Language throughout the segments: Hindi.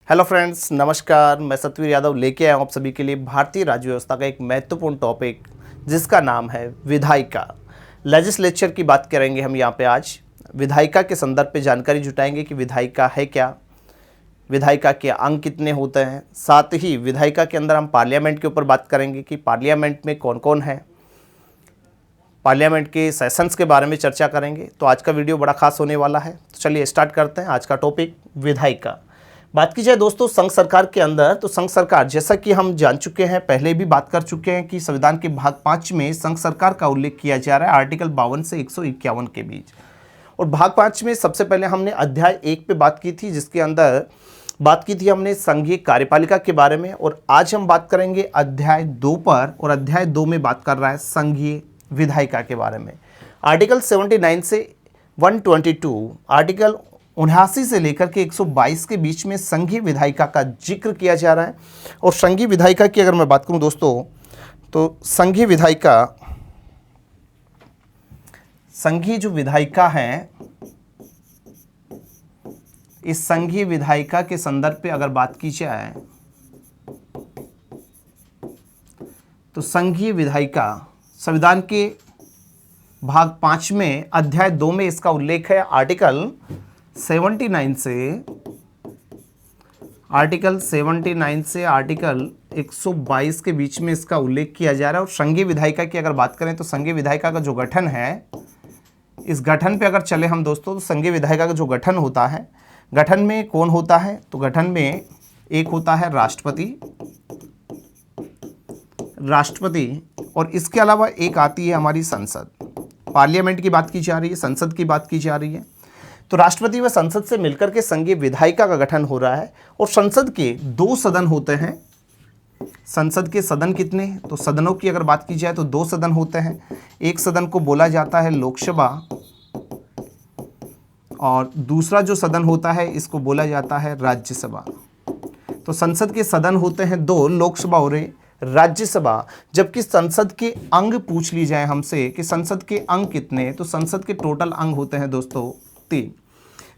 हेलो फ्रेंड्स, नमस्कार। मैं सतवीर यादव लेके आया हूँ आप सभी के लिए भारतीय राज्य व्यवस्था का एक महत्वपूर्ण टॉपिक जिसका नाम है विधायिका। लेजिस्लेचर की बात करेंगे हम यहाँ पे आज। विधायिका के संदर्भ पे जानकारी जुटाएंगे कि विधायिका है क्या, विधायिका के अंग कितने होते हैं। साथ ही विधायिका के अंदर हम पार्लियामेंट के ऊपर बात करेंगे कि पार्लियामेंट में कौन कौन है, पार्लियामेंट के सेशंस के बारे में चर्चा करेंगे। तो आज का वीडियो बड़ा खास होने वाला है। तो चलिए स्टार्ट करते हैं आज का टॉपिक विधायिका। बात की जाए दोस्तों संघ सरकार के अंदर, तो संघ सरकार जैसा कि हम जान चुके हैं, पहले भी बात कर चुके हैं कि संविधान के भाग 5 में संघ सरकार का उल्लेख किया जा रहा है आर्टिकल 52 से 151 के बीच। और भाग 5 में सबसे पहले हमने अध्याय 1 पे बात की थी, जिसके अंदर बात की थी हमने संघीय कार्यपालिका के बारे में। और आज हम बात करेंगे अध्याय 2 पर, और अध्याय 2 में बात कर रहा है संघीय विधायिका के बारे में। आर्टिकल 79 से 122, आर्टिकल 79 से लेकर के 122 के बीच में संघीय विधायिका का जिक्र किया जा रहा है। और संघीय विधायिका की अगर मैं बात करूं दोस्तों, तो संघीय जो विधायिका है, इस संघीय विधायिका के संदर्भ पे अगर बात की जाए तो संघीय विधायिका संविधान के भाग 5 में अध्याय 2 में इसका उल्लेख है। आर्टिकल 79 से आर्टिकल 122 के बीच में इसका उल्लेख किया जा रहा है। और संघीय विधायिका की अगर बात करें तो संघीय विधायिका का जो गठन है, इस गठन पे अगर चले हम दोस्तों, तो संघीय विधायिका का जो गठन होता है, गठन में कौन होता है, तो गठन में एक होता है राष्ट्रपति, और इसके अलावा एक आती है हमारी संसद। पार्लियामेंट की बात की जा रही है, संसद की बात की जा रही है। तो राष्ट्रपति व संसद से मिलकर के संघीय विधायिका का गठन हो रहा है। और संसद के 2 सदन होते हैं। संसद के सदन कितने, तो सदनों की अगर बात की जाए तो 2 सदन होते हैं। एक सदन को बोला जाता है लोकसभा, और दूसरा जो सदन होता है इसको बोला जाता है राज्यसभा। तो संसद के सदन होते हैं 2, लोकसभा और राज्यसभा। जबकि संसद के अंग पूछ ली जाए हमसे कि संसद के अंग कितने, तो संसद के टोटल अंग होते हैं दोस्तों 3।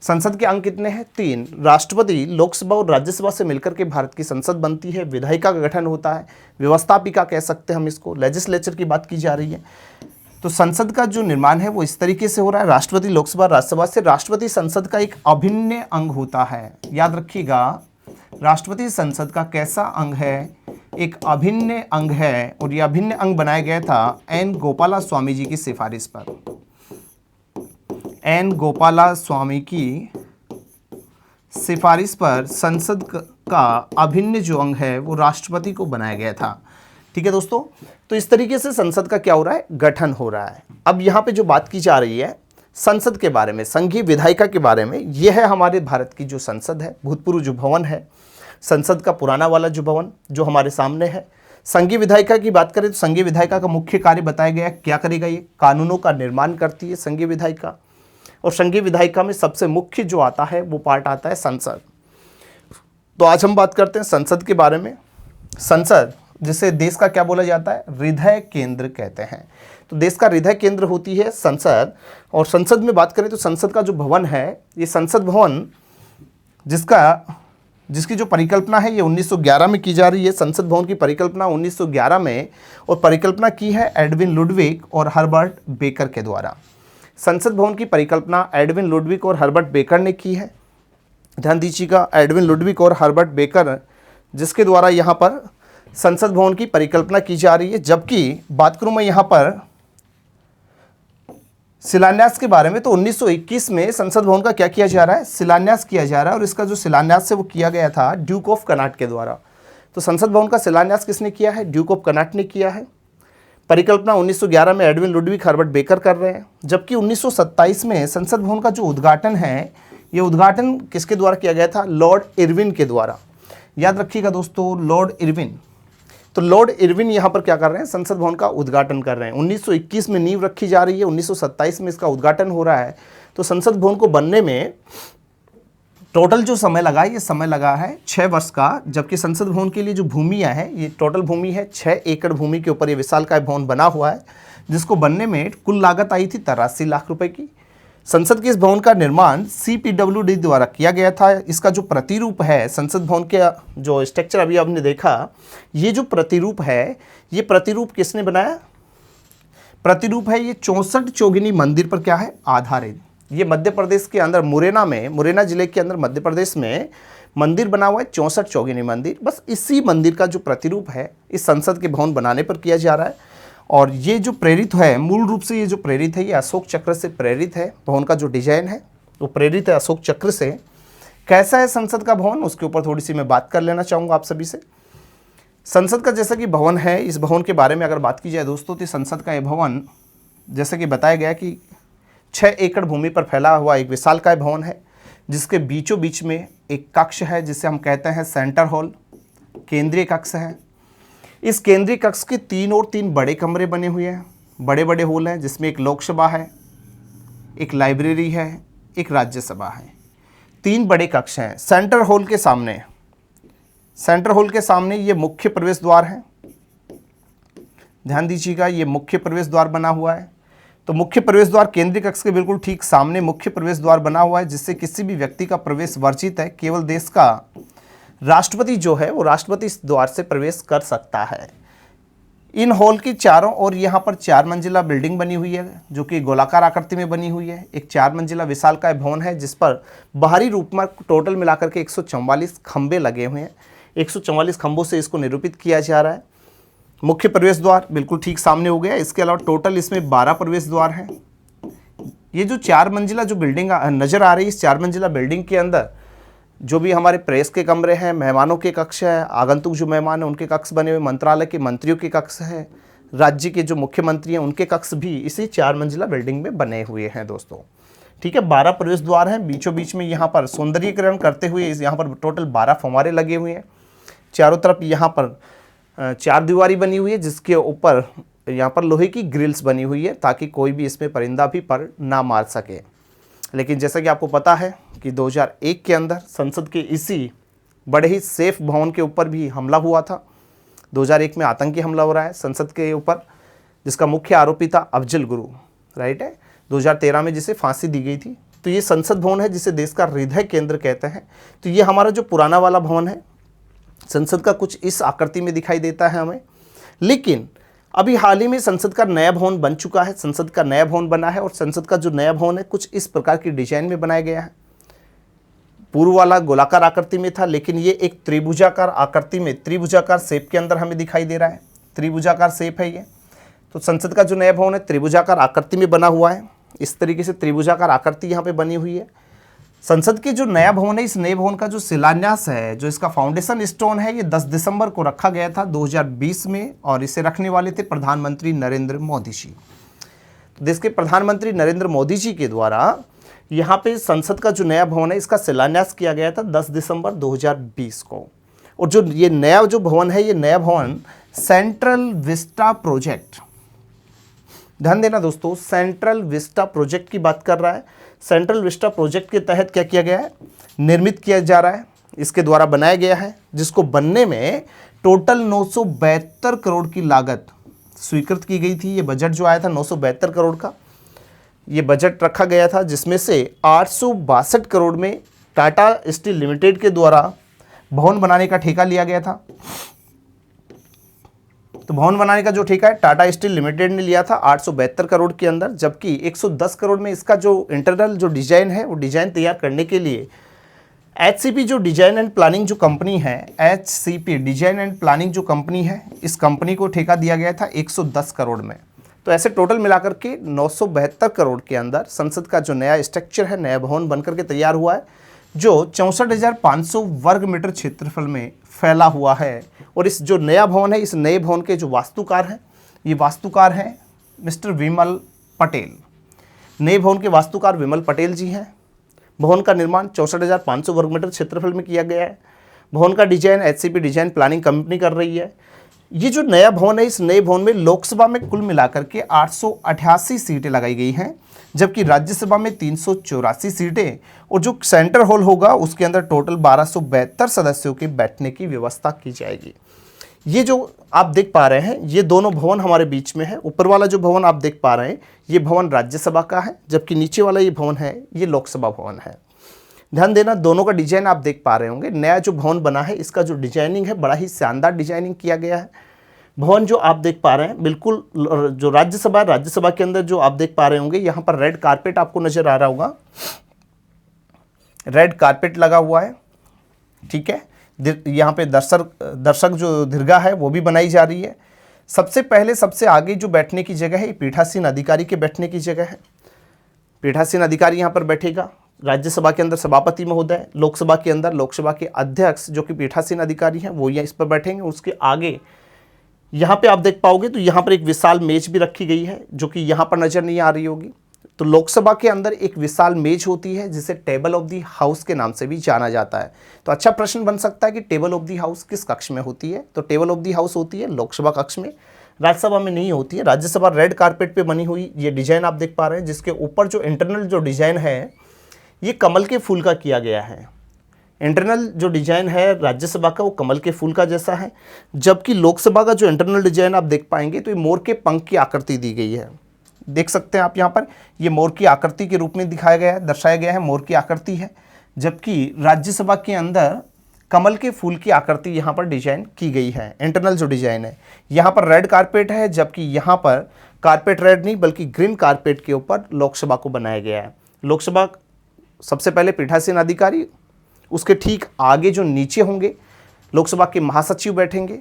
संसद के अंग कितने हैं, 3। राष्ट्रपति, लोकसभा और राज्यसभा से मिलकर के भारत की संसद बनती है। विधायिका का गठन होता है, व्यवस्थापिका कह सकते हैं हम इसको, लेजिस्लेचर की बात की जा रही है। तो संसद का जो निर्माण है वो इस तरीके से हो रहा है, राष्ट्रपति, लोकसभा, राज्यसभा से। राष्ट्रपति संसद का एक अभिन्न अंग होता है, याद रखिएगा, राष्ट्रपति संसद का कैसा अंग है, एक अभिन्न अंग है। और यह अभिन्न अंग बनाया गया था एन गोपाला स्वामी जी की सिफारिश पर। एन गोपाला स्वामी की सिफारिश पर संसद का अभिन्न जो अंग है वो राष्ट्रपति को बनाया गया था। ठीक है दोस्तों, तो इस तरीके से संसद का क्या हो रहा है, गठन हो रहा है। अब यहाँ पे जो बात की जा रही है संसद के बारे में, संघीय विधायिका के बारे में, यह है हमारे भारत की जो संसद है, भूतपूर्व जो भवन है, संसद का पुराना वाला जो भवन जो हमारे सामने है। संघीय विधायिका की बात करें तो संघीय विधायिका का मुख्य कार्य बताया गया, क्या करेगा, ये कानूनों का निर्माण करती है संघीय विधायिका। और संघीय विधायिका में सबसे मुख्य जो आता है वो पार्ट आता है संसद। तो आज हम बात करते हैं संसद के बारे में। संसद जिसे देश का क्या बोला जाता है, हृदय केंद्र कहते हैं। तो देश का हृदय केंद्र होती है संसद। और संसद में बात करें तो संसद का जो भवन है, ये संसद भवन जिसकी जो परिकल्पना है ये 1911 में की जा रही है। संसद भवन की परिकल्पना 1911 में, और परिकल्पना की है एडविन लुडविग और हर्बर्ट बेकर के द्वारा। संसद भवन की परिकल्पना एडविन लुडविग और हर्बर्ट बेकर ने की है। ध्यान दीजिएगा, एडविन लुडविग और हर्बर्ट बेकर, जिसके द्वारा यहाँ पर संसद भवन की परिकल्पना की जा रही है। जबकि बात करूँ मैं यहाँ पर शिलान्यास के बारे में, तो 1921 में संसद भवन का क्या किया जा रहा है, शिलान्यास किया जा रहा है। और इसका जो शिलान्यास है वो किया गया था ड्यूक ऑफ कनाट के द्वारा। तो संसद भवन का शिलान्यास किसने किया है, ड्यूक ऑफ कनाट ने किया है। परिकल्पना 1911 में एडविन लुडविग हर्बर्ट बेकर कर रहे हैं। जबकि 1927 में संसद भवन का जो उद्घाटन है, ये उद्घाटन किसके द्वारा किया गया था, लॉर्ड इरविन के द्वारा। याद रखिएगा दोस्तों, लॉर्ड इरविन। तो लॉर्ड इरविन यहाँ पर क्या कर रहे हैं, संसद भवन का उद्घाटन कर रहे हैं। 1921 में नींव रखी जा रही है, 1927 में इसका उद्घाटन हो रहा है। तो संसद भवन को बनने में टोटल जो समय लगा है, ये समय लगा है 6 वर्ष का। जबकि संसद भवन के लिए जो भूमियाँ हैं, ये टोटल भूमि है 6 एकड़ भूमि के ऊपर ये विशालकाय भवन बना हुआ है, जिसको बनने में कुल लागत आई थी 83 लाख रुपए की। संसद के इस भवन का निर्माण CPWD द्वारा किया गया था। इसका जो प्रतिरूप है संसद भवन के जो स्ट्रक्चर अभी आपने देखा, ये जो प्रतिरूप है, ये प्रतिरूप किसने बनाया? प्रतिरूप है ये 64 चौगिनी मंदिर पर क्या है? आधारित। ये मध्य प्रदेश के अंदर मुरैना में, मुरैना जिले के अंदर मध्य प्रदेश में मंदिर बना हुआ है 64 चौगिनी मंदिर। बस इसी मंदिर का जो प्रतिरूप है इस संसद के भवन बनाने पर किया जा रहा है। और ये जो प्रेरित है, मूल रूप से ये जो प्रेरित है ये अशोक चक्र से प्रेरित है। भवन का जो डिजाइन है वो प्रेरित है अशोक चक्र से। कैसा है संसद का भवन, उसके ऊपर थोड़ी सी मैं बात कर लेना चाहूँगा आप सभी से। संसद का जैसा कि भवन है, इस भवन के बारे में अगर बात की जाए दोस्तों, तो संसद का ये भवन जैसे कि बताया गया कि 6 एकड़ भूमि पर फैला हुआ एक विशालकाय भवन है, जिसके बीचों बीच में एक कक्ष है जिसे हम कहते हैं सेंटर हॉल, केंद्रीय कक्ष है। इस केंद्रीय कक्ष के 3 और 3 बड़े कमरे बने हुए हैं, बड़े बड़े हॉल हैं, जिसमें एक लोकसभा है, एक लाइब्रेरी है, एक राज्यसभा है। 3 बड़े कक्ष हैं। सेंटर हॉल के सामने ये मुख्य प्रवेश द्वार है। ध्यान दीजिएगा, ये मुख्य प्रवेश द्वार बना हुआ है। तो मुख्य प्रवेश द्वार केंद्रीय कक्ष के बिल्कुल ठीक सामने मुख्य प्रवेश द्वार बना हुआ है, जिससे किसी भी व्यक्ति का प्रवेश वर्जित है। केवल देश का राष्ट्रपति जो है वो राष्ट्रपति इस द्वार से प्रवेश कर सकता है। इन हॉल के चारों ओर यहाँ पर 4 मंजिला बिल्डिंग बनी हुई है, जो कि गोलाकार आकृति में बनी हुई है। एक 4 मंजिला विशालकाय भवन है, जिस पर बाहरी रूप में टोटल मिलाकर के 144 खंभे लगे हुए हैं। 144 खंभों से इसको निरूपित किया जा रहा है। मुख्य प्रवेश द्वार बिल्कुल ठीक सामने हो गया। इसके अलावा टोटल इसमें 12 प्रवेश द्वार हैं। ये जो 4 मंजिला जो बिल्डिंग नज़र आ रही है, इस 4 मंजिला बिल्डिंग के अंदर जो भी हमारे प्रेस के कमरे हैं, मेहमानों के कक्ष हैं, आगंतुक जो मेहमान हैं उनके कक्ष बने हुए, मंत्रालय के मंत्रियों के कक्ष हैं, राज्य के जो मुख्यमंत्री हैं उनके कक्ष भी इसी 4 मंजिला बिल्डिंग में बने हुए हैं दोस्तों। ठीक है, 12 प्रवेश द्वार हैं। बीचों बीच में यहाँ पर सौंदर्यीकरण करते हुए यहाँ पर टोटल 12 फव्वारे लगे हुए हैं। चारों तरफ यहाँ पर 4 दीवारी बनी हुई है, जिसके ऊपर यहाँ पर लोहे की ग्रिल्स बनी हुई है, ताकि कोई भी इसमें परिंदा भी पर ना मार सके। लेकिन जैसा कि आपको पता है कि 2001 के अंदर संसद के इसी बड़े ही सेफ भवन के ऊपर भी हमला हुआ था। 2001 में आतंकी हमला हो रहा है संसद के ऊपर, जिसका मुख्य आरोपी था अफजल गुरु, राइट है। 2013 में जिसे फांसी दी गई थी। तो ये संसद भवन है, जिसे देश का हृदय केंद्र कहते हैं। तो ये हमारा जो पुराना वाला भवन है संसद का, कुछ इस आकृति में दिखाई देता है हमें। लेकिन अभी हाल ही में संसद का नया भवन बन चुका है, संसद का नया भवन बना है। और संसद का जो नया भवन है कुछ इस प्रकार की डिजाइन में बनाया गया है। पूर्व वाला गोलाकार आकृति में था, लेकिन ये एक त्रिभुजाकार आकृति में, त्रिभुजाकार शेप के अंदर हमें दिखाई दे रहा है। त्रिभुजाकार शेप है ये। तो संसद का जो नया भवन है त्रिभुजाकार आकृति में बना हुआ है। इस तरीके से त्रिभुजाकार आकृति यहाँ पे बनी हुई है। संसद के जो नया भवन है, इस नए भवन का जो शिलान्यास है, जो इसका फाउंडेशन स्टोन है, ये 10 दिसंबर को रखा गया था 2020 में। और इसे रखने वाले थे प्रधानमंत्री नरेंद्र मोदी जी। देश के प्रधानमंत्री नरेंद्र मोदी जी के द्वारा यहाँ पे संसद का जो नया भवन है इसका शिलान्यास किया गया था 10 दिसंबर 2020 को। और जो ये नया जो भवन है, ये नया भवन सेंट्रल विस्टा प्रोजेक्ट, ध्यान देना दोस्तों, सेंट्रल विस्टा प्रोजेक्ट की बात कर रहा है। सेंट्रल विस्टा प्रोजेक्ट के तहत क्या किया गया है, निर्मित किया जा रहा है, इसके द्वारा बनाया गया है, जिसको बनने में टोटल 972 करोड़ की लागत स्वीकृत की गई थी। ये बजट जो आया था 972 करोड़ का ये बजट रखा गया था, जिसमें से 862 करोड़ में टाटा स्टील लिमिटेड के द्वारा भवन बनाने का ठेका लिया गया था। तो भवन बनाने का जो ठेका है टाटा स्टील लिमिटेड ने लिया था 872 करोड़ के अंदर, जबकि 110 करोड़ में इसका जो इंटरनल जो डिज़ाइन है वो डिज़ाइन तैयार करने के लिए HCP जो डिज़ाइन एंड प्लानिंग जो कंपनी है, HCP डिज़ाइन एंड प्लानिंग जो कंपनी है, इस कंपनी को ठेका दिया गया था 110 करोड़ में। तो ऐसे टोटल मिलाकर के 972 करोड़ के अंदर संसद का जो नया स्ट्रक्चर है, नया भवन बनकर के तैयार हुआ है, जो 64,500 वर्ग मीटर क्षेत्रफल में फैला हुआ है। और इस जो नया भवन है, इस नए भवन के जो वास्तुकार हैं, ये वास्तुकार हैं मिस्टर विमल पटेल। नए भवन के वास्तुकार विमल पटेल जी हैं। भवन का निर्माण 64,500 वर्ग मीटर क्षेत्रफल में किया गया है। भवन का design HCP design planning company कर रही है। ये जो नया भवन है, इस नए भवन में लोकसभा में कुल मिलाकर के 888 सीटें लगाई गई हैं, जबकि राज्यसभा में 384 सीटें। और जो सेंटर हॉल होगा उसके अंदर टोटल 1272 सदस्यों के बैठने की व्यवस्था की जाएगी। ये जो आप देख पा रहे हैं ये दोनों भवन हमारे बीच में है। ऊपर वाला जो भवन आप देख पा रहे हैं ये भवन राज्यसभा का है, जबकि नीचे वाला ये भवन है ये लोकसभा भवन है। ध्यान देना, दोनों का डिजाइन आप देख पा रहे होंगे। नया जो भवन बना है इसका जो डिजाइनिंग है बड़ा ही शानदार डिजाइनिंग किया गया है। भवन जो आप देख पा रहे हैं बिल्कुल जो राज्यसभा के अंदर जो आप देख पा रहे होंगे यहाँ पर रेड कारपेट आपको नजर आ रहा होगा, रेड कारपेट लगा हुआ है। ठीक है, यहाँ पे दर्शक जो दीर्घा है वो भी बनाई जा रही है। सबसे पहले सबसे आगे जो बैठने की जगह है ये पीठासीन अधिकारी के बैठने की जगह है। पीठासीन अधिकारी यहाँ पर बैठेगा। राज्यसभा के अंदर सभापति महोदय, लोकसभा के अंदर लोकसभा के अध्यक्ष जो कि पीठासीन अधिकारी हैं वो यहाँ इस पर बैठेंगे। उसके आगे यहाँ पे आप देख पाओगे तो यहाँ पर एक विशाल मेज भी रखी गई है जो कि यहाँ पर नजर नहीं आ रही होगी। तो लोकसभा के अंदर एक विशाल मेज होती है जिसे टेबल ऑफ द हाउस के नाम से भी जाना जाता है। तो अच्छा प्रश्न बन सकता है कि टेबल ऑफ द हाउस किस कक्ष में होती है? तो टेबल ऑफ द हाउस होती है लोकसभा कक्ष में, राज्यसभा में नहीं होती है। राज्यसभा रेड कारपेट पे बनी हुई ये डिजाइन आप देख पा रहे हैं, जिसके ऊपर जो इंटरनल जो डिजाइन है ये कमल के फूल का किया गया है। इंटरनल जो डिजाइन है राज्यसभा का वो कमल के फूल का जैसा है, जबकि लोकसभा का जो इंटरनल डिजाइन आप देख पाएंगे तो ये मोर के पंख की आकृति दी गई है। देख सकते हैं आप यहाँ पर ये मोर की आकृति के रूप में दिखाया गया है, दर्शाया गया है, मोर की आकृति है। जबकि राज्यसभा के अंदर कमल के फूल की आकृति यहाँ पर डिजाइन की गई है। इंटरनल जो डिजाइन है यहाँ पर रेड कारपेट है, जबकि यहाँ पर कारपेट रेड नहीं बल्कि ग्रीन कारपेट के ऊपर लोकसभा को बनाया गया है। लोकसभा सबसे पहले पीठासीन अधिकारी, उसके ठीक आगे जो नीचे होंगे लोकसभा के महासचिव बैठेंगे,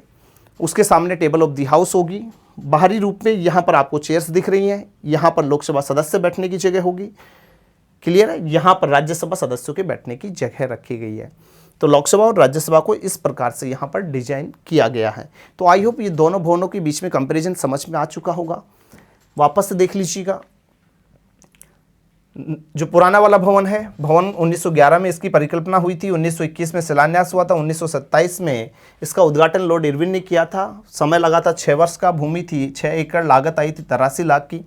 उसके सामने टेबल ऑफ द हाउस होगी। बाहरी रूप में यहाँ पर आपको चेयर्स दिख रही हैं, यहाँ पर लोकसभा सदस्य बैठने की जगह होगी। क्लियर है, यहाँ पर राज्यसभा सदस्यों के बैठने की जगह रखी गई है। तो लोकसभा और राज्यसभा को इस प्रकार से यहाँ पर डिजाइन किया गया है। तो आई होप ये दोनों भवनों के बीच में कंपैरिजन समझ में आ चुका होगा। वापस से देख लीजिएगा, जो पुराना वाला भवन है, भवन 1911 में इसकी परिकल्पना हुई थी, 1921 में शिलान्यास हुआ था, 1927 में इसका उद्घाटन लॉर्ड इरविन ने किया था। समय लगा था 6 वर्ष का, भूमि थी 6 एकड़, लागत आई थी 83 लाख की।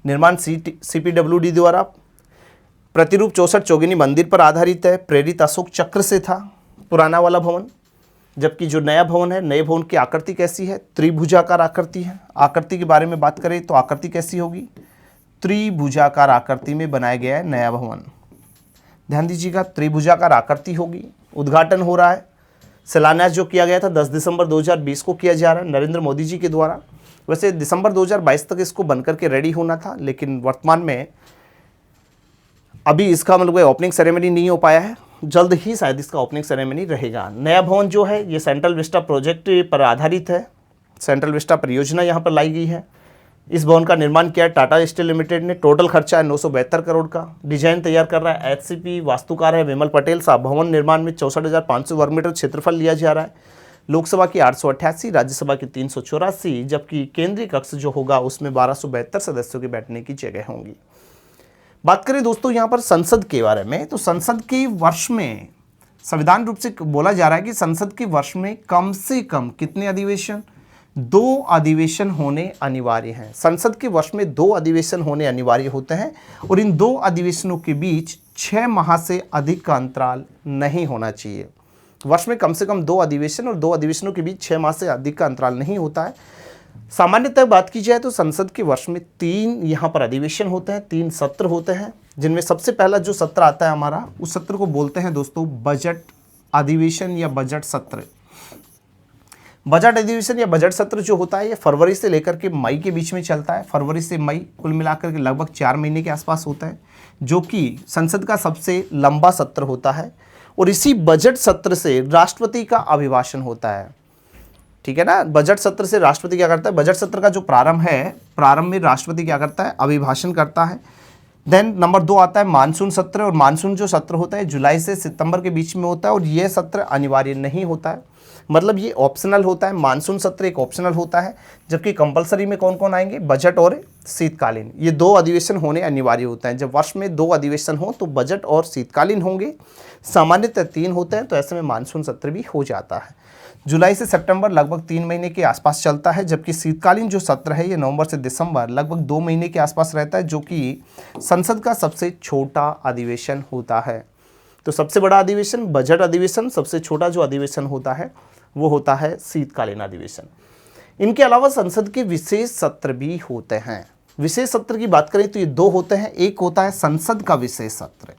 निर्माण CPWD द्वारा। प्रतिरूप 64 चौगिनी मंदिर पर आधारित है, प्रेरित अशोक चक्र से था पुराना वाला भवन। जबकि जो नया भवन है, नए भवन की आकृति कैसी है? त्रिभुजाकार आकृति है। आकृति के बारे में बात करें तो आकृति कैसी होगी? त्रिभुजाकार आकृति में बनाया गया है नया भवन। ध्यान दीजिएगा, त्रिभुजाकार आकृति होगी। उद्घाटन हो रहा है, शिलान्यास जो किया गया था 10 दिसंबर 2020 को किया जा रहा है नरेंद्र मोदी जी के द्वारा। वैसे दिसंबर 2022 तक इसको बनकर के रेडी होना था, लेकिन वर्तमान में अभी इसका मतलब ओपनिंग सेरेमनी नहीं हो पाया है। जल्द ही शायद इसका ओपनिंग सेरेमनी रहेगा। नया भवन जो है ये सेंट्रल विस्टा प्रोजेक्ट पर आधारित है, सेंट्रल विस्टा परियोजना यहाँ पर लाई गई है। इस भवन का निर्माण किया है टाटा स्टील लिमिटेड ने। टोटल खर्चा है 972 करोड़ का। डिजाइन तैयार कर रहा है HCP, वास्तुकार है विमल पटेल साहब। भवन निर्माण में 64,500 वर्ग मीटर क्षेत्रफल लिया जा रहा है। लोकसभा की 888, राज्यसभा की 384, जबकि केंद्रीय कक्ष जो होगा उसमें 1272 सदस्यों के बैठने की जगह होंगी। बात करें दोस्तों यहाँ पर संसद के बारे में, तो संसद के वर्ष में संविधान रूप से बोला जा रहा है कि संसद के वर्ष में कम से कम कितने अधिवेशन? 2 अधिवेशन होने अनिवार्य हैं। संसद के वर्ष में 2 अधिवेशन होने अनिवार्य होते हैं और इन 2 अधिवेशनों के बीच 6 माह से अधिक का अंतराल नहीं होना चाहिए। वर्ष में कम से कम 2 अधिवेशन और 2 अधिवेशनों के बीच 6 माह से अधिक का अंतराल नहीं होता है। सामान्यतः बात की जाए तो संसद के वर्ष में 3 यहाँ पर अधिवेशन होते हैं, 3 सत्र होते हैं, जिनमें सबसे पहला जो सत्र आता है हमारा, उस सत्र को बोलते हैं दोस्तों बजट अधिवेशन या बजट सत्र। बजट अधिवेशन या बजट सत्र जो होता है ये फरवरी से लेकर के मई के बीच में चलता है। फरवरी से मई कुल मिलाकर के लगभग 4 महीने के आसपास होता है, जो कि संसद का सबसे लंबा सत्र होता है। और इसी बजट सत्र से राष्ट्रपति का अभिभाषण होता है। ठीक है ना, बजट सत्र से राष्ट्रपति क्या करता है? बजट सत्र का जो प्रारंभ है, प्रारंभ में राष्ट्रपति क्या करता है? अभिभाषण करता है। देन नंबर 2 आता है मानसून सत्र, और मानसून जो सत्र होता है जुलाई से सितंबर के बीच में होता है और यह सत्र अनिवार्य नहीं होता है, मतलब ये ऑप्शनल होता है। मानसून सत्र एक ऑप्शनल होता है, जबकि कंपलसरी में कौन कौन आएंगे? बजट और शीतकालीन। ये 2 अधिवेशन होने अनिवार्य होते हैं। जब वर्ष में 2 अधिवेशन हो तो बजट और शीतकालीन होंगे। सामान्यतः 3 होते हैं, तो ऐसे में मानसून सत्र भी हो जाता है। जुलाई से सितंबर लगभग 3 महीने के आसपास चलता है, जबकि शीतकालीन जो सत्र है ये नवंबर से दिसंबर लगभग 2 महीने के आसपास रहता है, जो कि संसद का सबसे छोटा अधिवेशन होता है। तो सबसे बड़ा अधिवेशन बजट अधिवेशन, सबसे छोटा जो अधिवेशन होता है वो होता है शीतकालीन अधिवेशन। इनके अलावा संसद के विशेष सत्र भी होते हैं। विशेष सत्र की बात करें तो ये 2 होते हैं। एक होता है संसद का विशेष सत्र।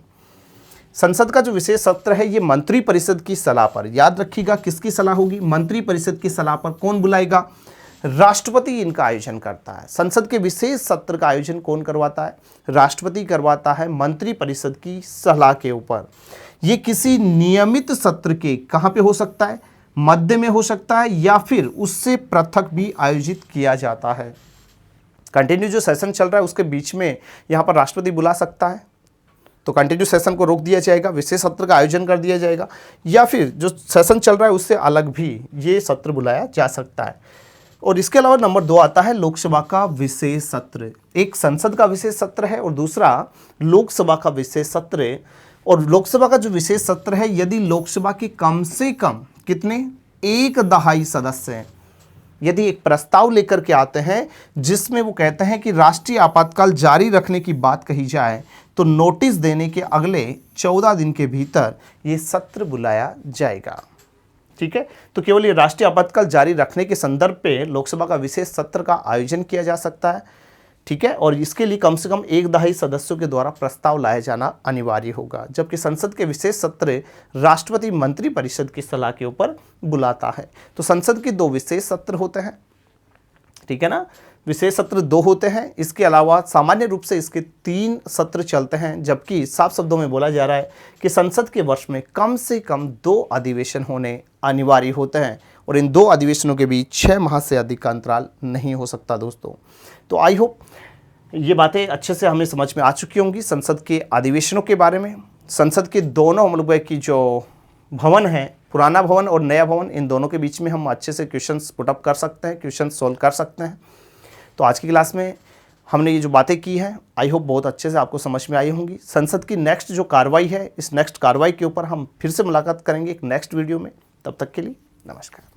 संसद का जो विशेष सत्र है ये मंत्री परिषद की सलाह पर, याद रखिएगा किसकी सलाह होगी, मंत्री परिषद की सलाह पर। कौन बुलाएगा, राष्ट्रपति इनका आयोजन करता है। संसद के विशेष सत्र का आयोजन कौन करवाता है, राष्ट्रपति करवाता है मंत्री परिषद की सलाह के ऊपर। ये किसी नियमित सत्र के कहाँ पे हो सकता है, मध्य में हो सकता है या फिर उससे पृथक भी आयोजित किया जाता है। कंटिन्यू जो सेशन चल रहा है उसके बीच में यहाँ पर राष्ट्रपति बुला सकता है, तो कंटिन्यू सेशन को रोक दिया जाएगा, विशेष सत्र का आयोजन कर दिया जाएगा, या फिर जो सेशन चल रहा है उससे अलग भी ये सत्र बुलाया जा सकता है। और इसके अलावा नंबर 2 आता है लोकसभा का विशेष सत्र। एक संसद का विशेष सत्र है और दूसरा लोकसभा का विशेष सत्र है। और लोकसभा का जो विशेष सत्र है, यदि लोकसभा के कम से कम कितने 1/2 सदस्य हैं, यदि एक प्रस्ताव लेकर के आते हैं जिसमें वो कहते हैं कि राष्ट्रीय आपातकाल जारी रखने की बात कही जाए, तो नोटिस देने के अगले 14 दिन के भीतर ये सत्र बुलाया जाएगा। ठीक है, तो केवल ये राष्ट्रीय आपातकाल जारी रखने के संदर्भ पे लोकसभा का विशेष सत्र का आयोजन किया जा सकता है। ठीक है, और इसके लिए कम से कम 1/2 सदस्यों के द्वारा प्रस्ताव लाया जाना अनिवार्य होगा, जबकि संसद के विशेष सत्र राष्ट्रपति मंत्री परिषद की सलाह के ऊपर बुलाता है। तो संसद के 2 विशेष सत्र होते हैं, ठीक है ना, विशेष सत्र 2 होते हैं। इसके अलावा सामान्य रूप से इसके 3 सत्र चलते हैं, जबकि साफ शब्दों में बोला जा रहा है कि संसद के वर्ष में कम से कम 2 अधिवेशन होने अनिवार्य होते हैं और इन 2 अधिवेशनों के बीच 6 माह से अधिक का अंतराल नहीं हो सकता दोस्तों। तो आई होप ये बातें अच्छे से हमें समझ में आ चुकी होंगी संसद के अधिवेशनों के बारे में। संसद के दोनों मतलब की जो भवन है, पुराना भवन और नया भवन, इन दोनों के बीच में हम अच्छे से क्वेश्चंस पुटअप कर सकते हैं, क्वेश्चन सोल्व कर सकते हैं। तो आज की क्लास में हमने ये जो बातें की हैं आई होप बहुत अच्छे से आपको समझ में आई होंगी। संसद की नेक्स्ट जो कार्रवाई है, इस नेक्स्ट कार्रवाई के ऊपर हम फिर से मुलाकात करेंगे एक नेक्स्ट वीडियो में। तब तक के लिए नमस्कार।